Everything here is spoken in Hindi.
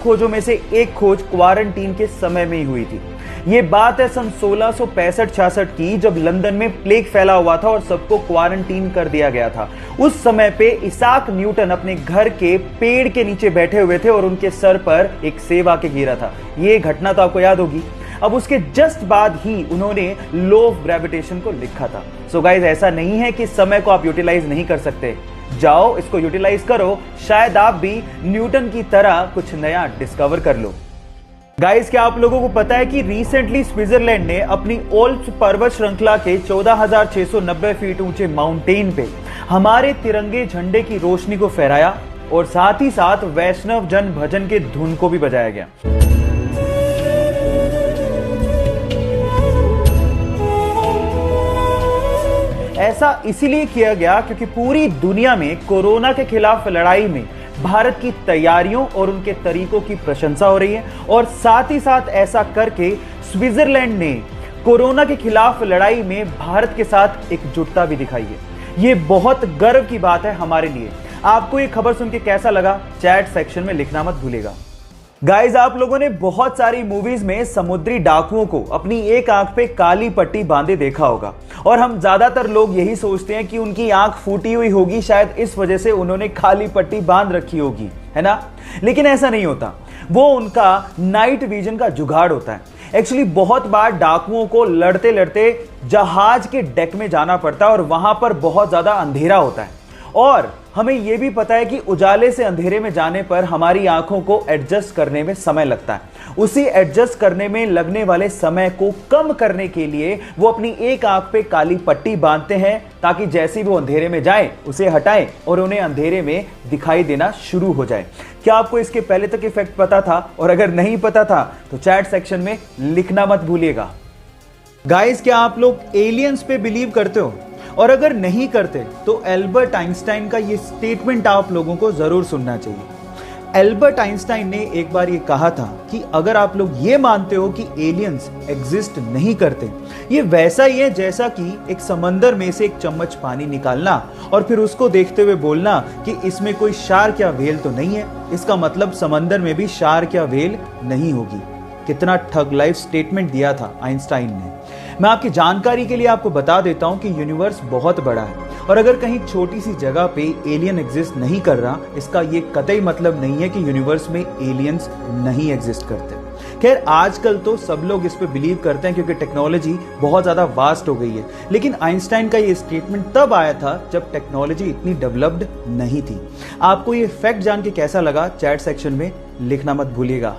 खोजों में से एक खोज क्वारंटीन के समय में ही हुई थी। ये बात है सन 1665-66 की, जब लंदन में प्लेग फैला हुआ था और सबको क्वारंटीन कर दिया गया था। उस समय पे इसाक न्यूटन अपने घर के पेड़ के नीचे बैठे हुए थे और उनके सर पर एक सेब आके गिरा था। ये घटना तो आपको याद होगी। अब उसके जस्ट बाद ही उन्होंने लॉ ऑफ ग्रेविटेशन को लिखा था। सो गाइस, ऐसा नहीं है कि समय को आप यूटिलाइज नहीं कर सकते। जाओ, इसको यूटिलाइज करो, शायद आप भी न्यूटन की तरह कुछ नया डिस्कवर कर लो। गाइस, क्या आप लोगों को पता है कि रिसेंटली स्विट्जरलैंड ने अपनी ओल्प्स पर्वत श्रृंखला के 14,690 फीट ऊंचे माउंटेन पे हमारे तिरंगे झंडे की रोशनी को फहराया और साथ ही साथ वैष्णव जन भजन के धुन को भी बजाया गया। ऐसा इसीलिए किया गया क्योंकि पूरी दुनिया में कोरोना के खिलाफ लड़ाई में भारत की तैयारियों और उनके तरीकों की प्रशंसा हो रही है और साथ ही साथ ऐसा करके स्विट्जरलैंड ने कोरोना के खिलाफ लड़ाई में भारत के साथ एकजुटता भी दिखाई है। ये बहुत गर्व की बात है हमारे लिए। आपको ये खबर सुन के कैसा लगा, चैट सेक्शन में लिखना मत भूलिएगा। गाइज, आप लोगों ने बहुत सारी मूवीज में समुद्री डाकुओं को अपनी एक आंख पे काली पट्टी बांधे देखा होगा और हम ज्यादातर लोग यही सोचते हैं कि उनकी आंख फूटी हुई होगी, शायद इस वजह से उन्होंने काली पट्टी बांध रखी होगी, है ना। लेकिन ऐसा नहीं होता, वो उनका नाइट विजन का जुगाड़ होता है। एक्चुअली बहुत बार डाकुओं को लड़ते लड़ते जहाज के डेक में जाना पड़ता है और वहां पर बहुत ज्यादा अंधेरा होता है और हमें यह भी पता है कि उजाले से अंधेरे में जाने पर हमारी आंखों को एडजस्ट करने में समय लगता है। उसी एडजस्ट करने में लगने वाले समय को कम करने के लिए वो अपनी एक आंख पे काली पट्टी बांधते हैं ताकि जैसे ही वो अंधेरे में जाएं उसे हटाएं और उन्हें अंधेरे में दिखाई देना शुरू हो जाए। क्या आपको इसके पहले तक इफेक्ट पता था? और अगर नहीं पता था तो चैट सेक्शन में लिखना मत भूलिएगा। गाइस, क्या आप लोग एलियंस पे बिलीव करते हो? और अगर नहीं करते तो एल्बर्ट आइंस्टाइन का ये स्टेटमेंट आप लोगों को जरूर सुनना चाहिए। एल्बर्ट आइंस्टाइन ने एक बार ये कहा था कि अगर आप लोग ये मानते हो कि एलियंस एग्जिस्ट नहीं करते, ये वैसा ही है जैसा कि एक समंदर में से एक चम्मच पानी निकालना और फिर उसको देखते हुए बोलना कि इसमें कोई शार्क या व्हेल तो नहीं है, इसका मतलब समंदर में भी शार्क या व्हेल नहीं होगी। कितना ठग लाइफ स्टेटमेंट दिया था आइंस्टाइन ने। मैं आपकी जानकारी के लिए आपको बता देता हूं कि यूनिवर्स बहुत बड़ा है और अगर कहीं छोटी सी जगह पे एलियन एग्जिस्ट नहीं कर रहा, इसका ये कतई मतलब नहीं है कि यूनिवर्स में एलियंस नहीं एग्जिस्ट करते। खैर, आजकल तो सब लोग इस पे बिलीव करते हैं क्योंकि टेक्नोलॉजी बहुत ज्यादा वास्ट हो गई है, लेकिन आइंस्टाइन का ये स्टेटमेंट तब आया था जब टेक्नोलॉजी इतनी डेवलप्ड नहीं थी। आपको ये फैक्ट जान के कैसा लगा, चैट सेक्शन में लिखना मत भूलिएगा।